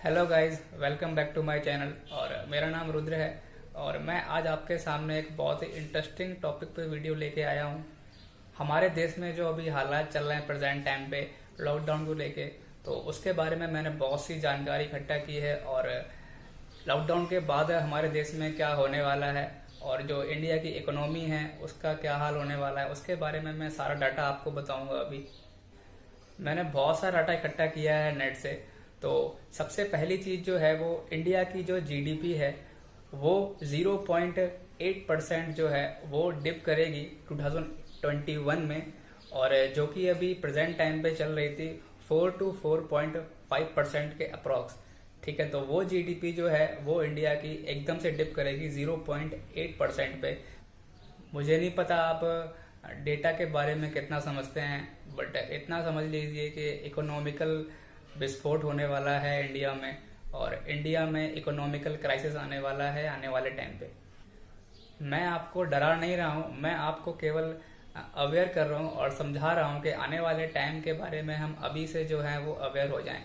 Hello guys, welcome back to my channel. और मेरा नाम रुद्र है और मैं आज आपके सामने एक बहुत ही इंटरेस्टिंग टॉपिक पे वीडियो लेके आया हूँ। हमारे देश में जो अभी हालात चल रहे हैं प्रेजेंट टाइम पे लॉकडाउन को लेके, तो उसके बारे में मैंने बहुत सी जानकारी इकट्ठा की है। और लॉकडाउन के बाद हमारे देश में क्या होने वाला है और जो इंडिया की इकोनॉमी है उसका क्या हाल होने वाला है, उसके बारे में मैं सारा डाटा आपको बताऊंगा। अभी मैंने बहुत सारा डाटा इकट्ठा किया है नेट से। तो सबसे पहली चीज जो है वो इंडिया की जो जीडीपी है वो 0.8% जो है वो डिप करेगी 2021 में, और जो कि अभी प्रेजेंट टाइम पे चल रही थी 4 to 4.5% के अप्रॉक्स। ठीक है, तो वो जीडीपी जो है वो इंडिया की एकदम से डिप करेगी 0.8% पे। मुझे नहीं पता आप डेटा के बारे में कितना समझते हैं, बट इतना समझ लीजिए कि इकोनॉमिकल विस्फोट होने वाला है इंडिया में, और इंडिया में इकोनॉमिकल क्राइसिस आने वाला है आने वाले टाइम पे। मैं आपको डरा नहीं रहा हूँ, मैं आपको केवल अवेयर कर रहा हूँ और समझा रहा हूँ कि आने वाले टाइम के बारे में हम अभी से जो है वो अवेयर हो जाएं।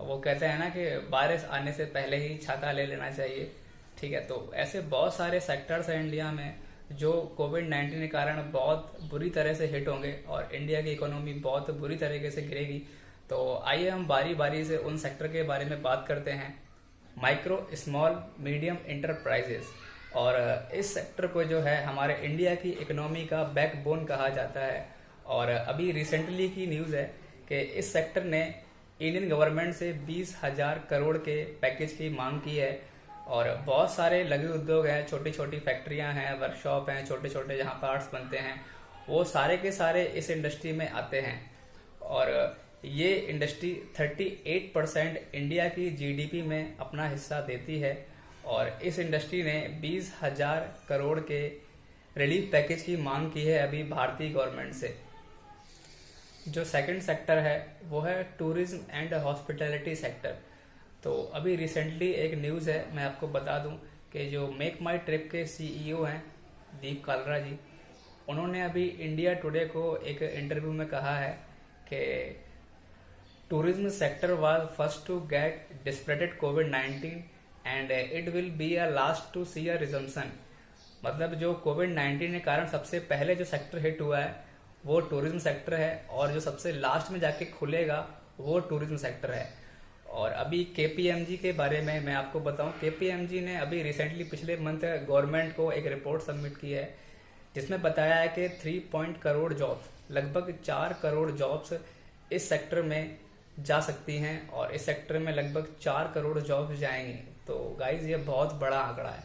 वो कहते हैं ना कि बारिश आने से पहले ही छाता ले लेना चाहिए। ठीक है, तो ऐसे बहुत सारे सेक्टर्स हैं इंडिया में जो कोविड-19 के कारण बहुत बुरी तरह से हिट होंगे और इंडिया की इकोनॉमी बहुत बुरी तरीके से गिरेगी। तो आइए हम बारी बारी से उन सेक्टर के बारे में बात करते हैं। माइक्रो स्मॉल मीडियम इंटरप्राइजेस, और इस सेक्टर को जो है हमारे इंडिया की इकोनॉमी का बैकबोन कहा जाता है। और अभी रिसेंटली की न्यूज़ है कि इस सेक्टर ने इंडियन गवर्नमेंट से 20,000 करोड़ के पैकेज की मांग की है। और बहुत सारे लघु उद्योग हैं, छोटी छोटी फैक्ट्रियां हैं, वर्कशॉप हैं, छोटे छोटे जहां पार्ट्स बनते हैं, वो सारे के सारे इस इंडस्ट्री में आते हैं। और ये इंडस्ट्री 38% इंडिया की जीडीपी में अपना हिस्सा देती है। और इस इंडस्ट्री ने 20,000 करोड़ के रिलीफ पैकेज की मांग की है अभी भारतीय गवर्नमेंट से। जो सेकंड सेक्टर है वो है टूरिज्म एंड हॉस्पिटैलिटी सेक्टर। तो अभी रिसेंटली एक न्यूज़ है, मैं आपको बता दूं कि जो मेक माई ट्रिप के सीईओ हैं दीप कालरा जी, उन्होंने अभी इंडिया टुडे को एक इंटरव्यू में कहा है कि tourism sector was first to get disrupted COVID-19 and it will be a last to see a resumption। मतलब जो कोविड-19 के कारण सबसे पहले जो सेक्टर हिट हुआ है वो टूरिज्म सेक्टर है, और जो सबसे लास्ट में जाके खुलेगा वो टूरिज्म सेक्टर है। और अभी केपीएमजी के बारे में मैं आपको बताऊं, केपीएमजी ने अभी रिसेंटली पिछले मंथ गवर्नमेंट को एक रिपोर्ट सबमिट की है जिसमें बताया है कि 3 करोड़ जॉब्स, लगभग 4 करोड़ जॉब्स इस सेक्टर में जा सकती हैं, और इस सेक्टर में लगभग 4 करोड़ जॉब्स जाएंगे। तो गाइज ये बहुत बड़ा आंकड़ा है।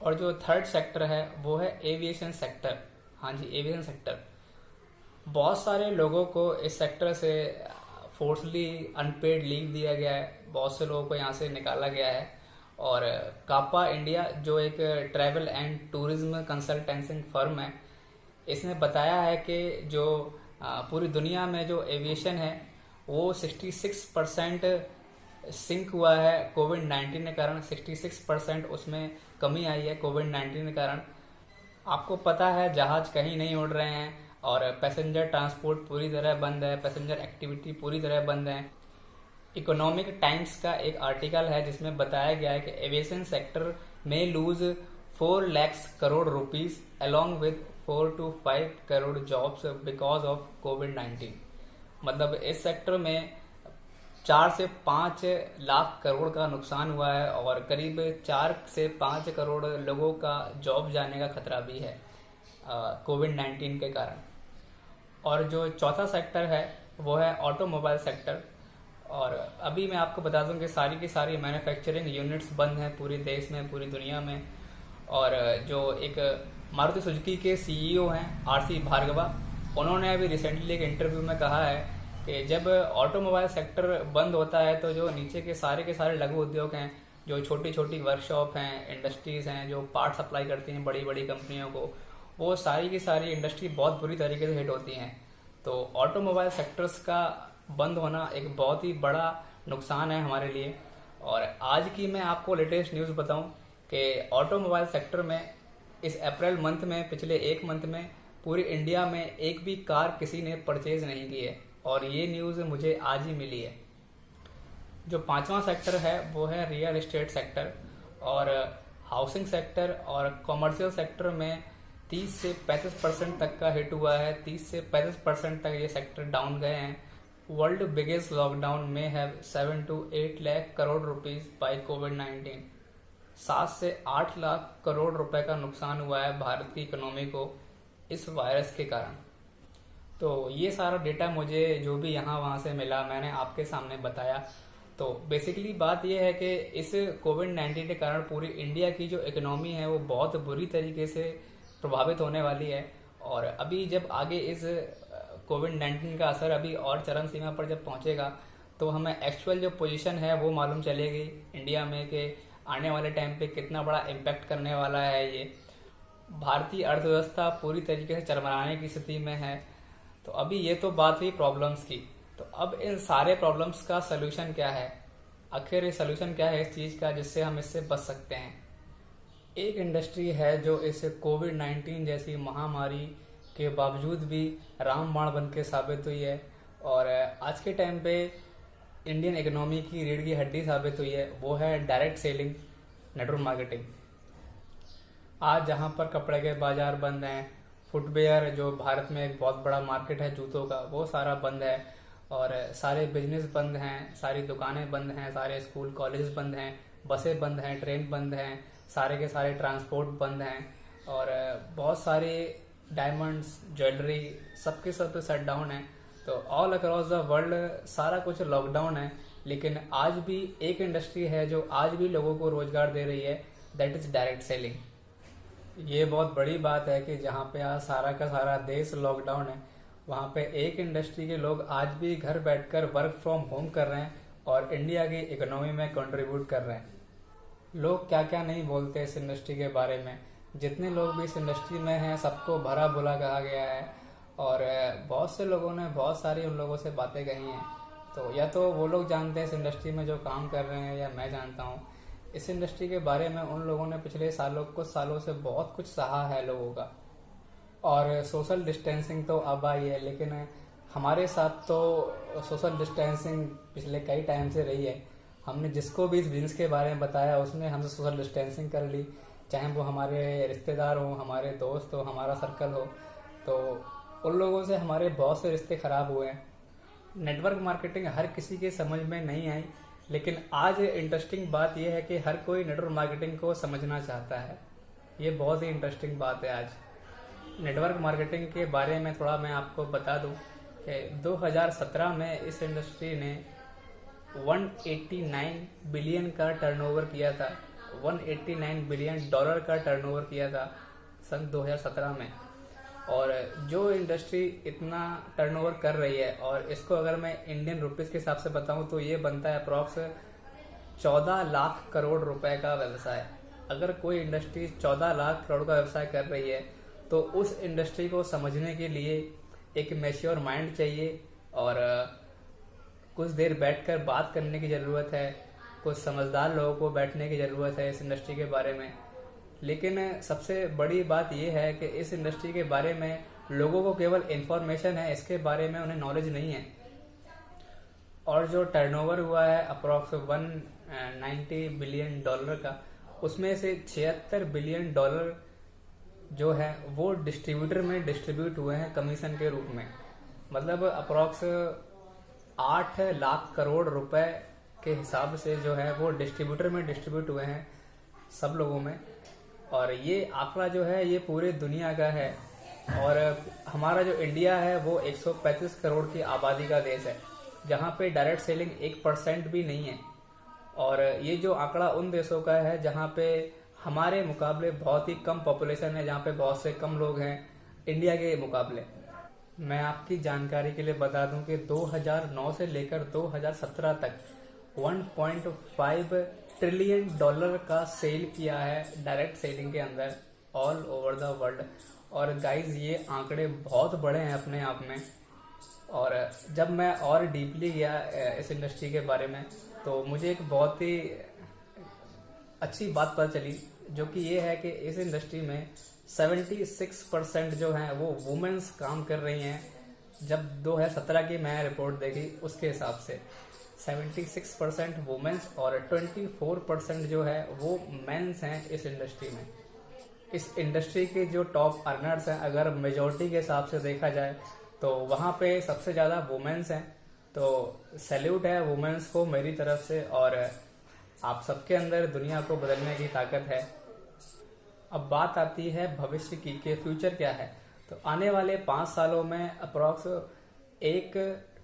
और जो थर्ड सेक्टर है वो है एविएशन सेक्टर। हाँ जी, एविएशन सेक्टर। बहुत सारे लोगों को इस सेक्टर से फोर्सली अनपेड लीव दिया गया है, बहुत से लोगों को यहाँ से निकाला गया है। और कापा इंडिया जो एक ट्रैवल एंड टूरिज्म कंसल्टेंसिंग फर्म है, इसने बताया है कि जो पूरी दुनिया में जो एविएशन है वो 66% सिंक हुआ है कोविड-19 के कारण। 66% उसमें कमी आई है कोविड-19 के कारण। आपको पता है जहाज कहीं नहीं उड़ रहे हैं और पैसेंजर ट्रांसपोर्ट पूरी तरह बंद है, पैसेंजर एक्टिविटी पूरी तरह बंद है। इकोनॉमिक टाइम्स का एक आर्टिकल है जिसमें बताया गया है कि एविएशन सेक्टर में lose 4 lakh crore rupees along with 4 to 5 crore jobs because of COVID. मतलब इस सेक्टर में 4 से 5 लाख करोड़ का नुकसान हुआ है और करीब 4 से 5 करोड़ लोगों का जॉब जाने का खतरा भी है कोविड-19 के कारण। और जो चौथा सेक्टर है वो है ऑटोमोबाइल सेक्टर। और अभी मैं आपको बता दूं कि सारी की सारी मैन्युफैक्चरिंग यूनिट्स बंद हैं पूरे देश में, पूरी दुनिया में। और जो एक मारुति सुजुकी के सीईओ हैं आरसी भार्गवा, उन्होंने अभी रिसेंटली एक इंटरव्यू में कहा है कि जब ऑटोमोबाइल सेक्टर बंद होता है तो जो नीचे के सारे लघु उद्योग हैं, जो छोटी छोटी वर्कशॉप हैं, इंडस्ट्रीज हैं जो पार्ट सप्लाई करती हैं बड़ी बड़ी कंपनियों को, वो सारी की सारी इंडस्ट्री बहुत बुरी तरीके से हिट होती हैं। तो ऑटोमोबाइल सेक्टर्स का बंद होना एक बहुत ही बड़ा नुकसान है हमारे लिए। और आज की मैं आपको लेटेस्ट न्यूज़ बताऊं कि ऑटोमोबाइल सेक्टर में इस अप्रैल मंथ में, पिछले एक मंथ में पूरी इंडिया में एक भी कार किसी ने परचेज नहीं की है, और ये न्यूज़ मुझे आज ही मिली है। जो पांचवा सेक्टर है वो है रियल एस्टेट सेक्टर, और हाउसिंग सेक्टर और कॉमर्शियल सेक्टर में 30 से 35% तक का हिट हुआ है। 30 से 35% तक ये सेक्टर डाउन गए हैं। वर्ल्ड बिगेस्ट लॉकडाउन में have 7 to 8 lakh crore rupees by COVID. 7 से 8 लाख करोड़ रुपए का नुकसान हुआ है भारत की इकोनॉमी को इस वायरस के कारण। तो ये सारा डेटा मुझे जो भी यहाँ वहाँ से मिला मैंने आपके सामने बताया। तो बेसिकली बात यह है कि इस कोविड-19 के कारण पूरी इंडिया की जो इकोनॉमी है वो बहुत बुरी तरीके से प्रभावित होने वाली है। और अभी जब आगे इस कोविड-19 का असर अभी और चरम सीमा पर जब पहुंचेगा तो हमें एक्चुअल जो पोजीशन है वो मालूम चलेगी इंडिया में कि आने वाले टाइम पे कितना बड़ा इम्पैक्ट करने वाला है। ये भारतीय अर्थव्यवस्था पूरी तरीके से चरमराने की स्थिति में है। तो अभी ये तो बात हुई प्रॉब्लम्स की। तो अब इन सारे प्रॉब्लम्स का सलूशन क्या है, आखिर ये सलूशन क्या है इस चीज़ का जिससे हम इससे बच सकते हैं। एक इंडस्ट्री है जो इस कोविड-19 जैसी महामारी के बावजूद भी रामबाण बन के साबित हुई है और आज के टाइम पे इंडियन इकोनॉमी की रीढ़ की हड्डी साबित हुई है, वो है डायरेक्ट सेलिंग, नेटवर्क मार्केटिंग। आज जहाँ पर कपड़े के बाजार बंद हैं, फुटवेयर जो भारत में एक बहुत बड़ा मार्केट है जूतों का, वो सारा बंद है और सारे बिजनेस बंद हैं, सारी दुकानें बंद हैं, सारे स्कूल कॉलेज बंद हैं, बसें बंद हैं, ट्रेन बंद हैं, सारे के सारे ट्रांसपोर्ट बंद हैं और बहुत सारे डायमंड्स, ज्वेलरी सबके सब शट डाउन है। तो ऑल अक्रॉस द वर्ल्ड सारा कुछ लॉकडाउन है। लेकिन आज भी एक इंडस्ट्री है जो आज भी लोगों को रोजगार दे रही है, दैट इज डायरेक्ट सेलिंग। ये बहुत बड़ी बात है कि जहाँ पे आज सारा का सारा देश लॉकडाउन है, वहाँ पे एक इंडस्ट्री के लोग आज भी घर बैठकर वर्क फ्रॉम होम कर रहे हैं और इंडिया की इकोनॉमी में कंट्रीब्यूट कर रहे हैं। लोग क्या क्या नहीं बोलते इस इंडस्ट्री के बारे में, जितने लोग भी इस इंडस्ट्री में हैं सबको भरा बुला कहा गया है और बहुत से लोगों ने बहुत सारी उन लोगों से बातें कही हैं। तो या तो वो लोग जानते हैं इस इंडस्ट्री में जो काम कर रहे हैं या मैं जानता हूँ। इस इंडस्ट्री के बारे में उन लोगों ने पिछले कुछ सालों से बहुत कुछ सहा है लोगों का। और सोशल डिस्टेंसिंग तो अब आई है, लेकिन हमारे साथ तो सोशल डिस्टेंसिंग पिछले कई टाइम से रही है। हमने जिसको भी इस बिजनेस के बारे में बताया उसने हमसे सोशल डिस्टेंसिंग कर ली, चाहे वो हमारे रिश्तेदार हो, हमारे दोस्त हो, हमारा सर्कल हो। तो उन लोगों से हमारे बहुत से रिश्ते खराब हुए हैं। नेटवर्क मार्केटिंग हर किसी के समझ में नहीं आई, लेकिन आज इंटरेस्टिंग बात यह है कि हर कोई नेटवर्क मार्केटिंग को समझना चाहता है। ये बहुत ही इंटरेस्टिंग बात है। आज नेटवर्क मार्केटिंग के बारे में थोड़ा मैं आपको बता दूं कि 2017 में इस इंडस्ट्री ने 189 बिलियन का टर्नओवर किया था। 189 बिलियन डॉलर का टर्नओवर किया था सन 2017 में। और जो इंडस्ट्री इतना टर्नओवर कर रही है, और इसको अगर मैं इंडियन रुपीस के हिसाब से बताऊं तो ये बनता है अप्रॉक्स 14 लाख करोड़ रुपए का व्यवसाय। अगर कोई इंडस्ट्री 14 लाख करोड़ का व्यवसाय कर रही है तो उस इंडस्ट्री को समझने के लिए एक मैच्योर माइंड चाहिए और कुछ देर बैठकर बात करने की ज़रूरत है, कुछ समझदार लोगों को बैठने की ज़रूरत है इस इंडस्ट्री के बारे में। लेकिन सबसे बड़ी बात यह है कि इस इंडस्ट्री के बारे में लोगों को केवल इन्फॉर्मेशन है, इसके बारे में उन्हें नॉलेज नहीं है। और जो टर्नओवर हुआ है अप्रॉक्स 190 बिलियन डॉलर का, उसमें से 76 बिलियन डॉलर जो है वो डिस्ट्रीब्यूटर में डिस्ट्रीब्यूट हुए हैं कमीशन के रूप में। मतलब अप्रॉक्स 8 लाख करोड़ रुपए के हिसाब से जो है वो डिस्ट्रीब्यूटर में डिस्ट्रीब्यूट हुए हैं सब लोगों में। और ये आंकड़ा जो है ये पूरे दुनिया का है। और हमारा जो इंडिया है वो 135 करोड़ की आबादी का देश है, जहाँ पे डायरेक्ट सेलिंग 1% भी नहीं है। और ये जो आंकड़ा उन देशों का है जहाँ पे हमारे मुकाबले बहुत ही कम पॉपुलेशन है, जहाँ पे बहुत से कम लोग हैं इंडिया के मुकाबले। मैं आपकी जानकारी के लिए बता दूं कि 2009 से लेकर 2017 तक 1.5 ट्रिलियन डॉलर का सेल किया है डायरेक्ट सेलिंग के अंदर ऑल ओवर द वर्ल्ड। और गाइज ये आंकड़े बहुत बड़े हैं अपने आप में। और जब मैं और डीपली गया इस इंडस्ट्री के बारे में तो मुझे एक बहुत ही अच्छी बात पता चली, जो कि ये है कि इस इंडस्ट्री में 76% जो हैं वो वुमेन्स काम कर रही हैं। जब 2017 की मैं रिपोर्ट देखी उसके हिसाब से 76% वुमेन्स और 24% जो है वो मेंस हैं इस इंडस्ट्री में। इस इंडस्ट्री के जो टॉप अर्नर्स हैं, अगर मेजोरिटी के हिसाब से देखा जाए तो वहाँ पे सबसे ज़्यादा वुमेन्स हैं। तो सैल्यूट है वुमेन्स को मेरी तरफ से, और आप सबके अंदर दुनिया को बदलने की ताकत है। अब बात आती है भविष्य की कि फ्यूचर क्या है। तो आने वाले 5 सालों में अप्रॉक्स $1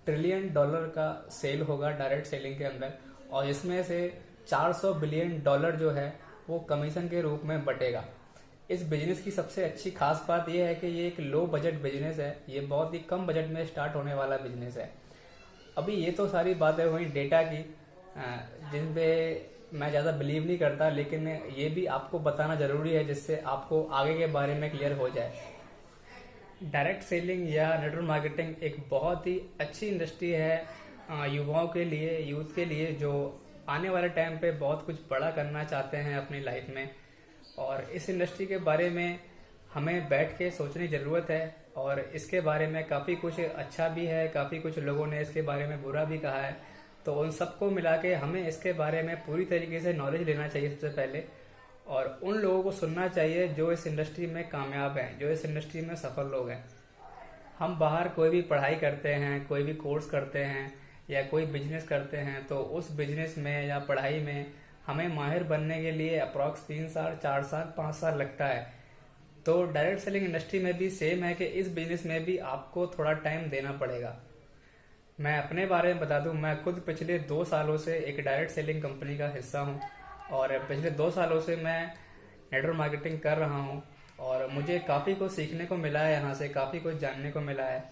ट्रिलियन का सेल होगा डायरेक्ट सेलिंग के अंदर, और इसमें से $400 बिलियन जो है वो कमीशन के रूप में बटेगा। इस बिजनेस की सबसे अच्छी खास बात यह है कि ये एक लो बजट बिजनेस है। ये बहुत ही कम बजट में स्टार्ट होने वाला बिजनेस है। अभी ये तो सारी बातें हुई डेटा की, जिन पे मैं ज़्यादा बिलीव नहीं करता, लेकिन ये भी आपको बताना ज़रूरी है जिससे आपको आगे के बारे में क्लियर हो जाए। डायरेक्ट सेलिंग या नेटवर्क मार्केटिंग एक बहुत ही अच्छी इंडस्ट्री है युवाओं के लिए, यूथ के लिए, जो आने वाले टाइम पे बहुत कुछ बड़ा करना चाहते हैं अपनी लाइफ में। और इस इंडस्ट्री के बारे में हमें बैठ के सोचने की ज़रूरत है, और इसके बारे में काफ़ी कुछ अच्छा भी है, काफ़ी कुछ लोगों ने इसके बारे में बुरा भी कहा है। तो उन सबको मिला के हमें इसके बारे में पूरी तरीके से नॉलेज लेना चाहिए सबसे पहले, और उन लोगों को सुनना चाहिए जो इस इंडस्ट्री में कामयाब हैं, जो इस इंडस्ट्री में सफल लोग हैं। हम बाहर कोई भी पढ़ाई करते हैं, कोई भी कोर्स करते हैं या कोई बिजनेस करते हैं, तो उस बिजनेस में या पढ़ाई में हमें माहिर बनने के लिए अप्रॉक्स 3 साल, 4 साल, 5 साल लगता है। तो डायरेक्ट सेलिंग इंडस्ट्री में भी सेम है कि इस बिजनेस में भी आपको थोड़ा टाइम देना पड़ेगा। मैं अपने बारे में बता दूं, मैं खुद पिछले 2 सालों से एक डायरेक्ट सेलिंग कंपनी का हिस्सा हूं, और पिछले 2 सालों से मैं नेटवर्क मार्केटिंग कर रहा हूं, और मुझे काफ़ी कुछ सीखने को मिला है, यहाँ से काफ़ी कुछ जानने को मिला है।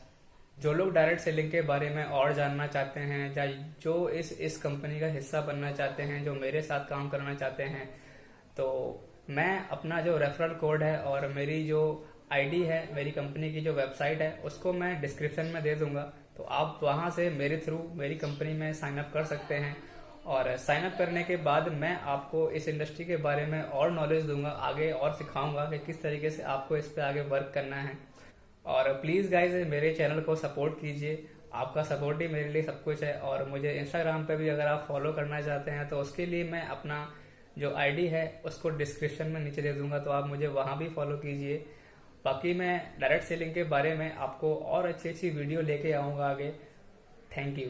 जो लोग डायरेक्ट सेलिंग के बारे में और जानना चाहते हैं, या जो इस कंपनी का हिस्सा बनना चाहते हैं, जो मेरे साथ काम करना चाहते हैं, तो मैं अपना जो रेफरल कोड है और मेरी जो आईडी है, मेरी कंपनी की जो वेबसाइट है, उसको मैं डिस्क्रिप्शन में दे दूंगा। तो आप वहां से मेरे थ्रू मेरी कंपनी में साइन अप कर सकते हैं, और साइन अप करने के बाद मैं आपको इस इंडस्ट्री के बारे में और नॉलेज दूंगा, आगे और सिखाऊंगा कि किस तरीके से आपको इस पे आगे वर्क करना है। और प्लीज़ गाइज मेरे चैनल को सपोर्ट कीजिए, आपका सपोर्ट ही मेरे लिए सब कुछ है। और मुझे इंस्टाग्राम पे भी अगर आप फॉलो करना चाहते हैं तो उसके लिए मैं अपना जो आईडी है उसको डिस्क्रिप्शन में नीचे दे दूंगा, तो आप मुझे वहां भी फॉलो कीजिए। बाकी मैं डायरेक्ट सेलिंग के बारे में आपको और अच्छी अच्छी वीडियो लेके आऊँगा आगे। Thank you.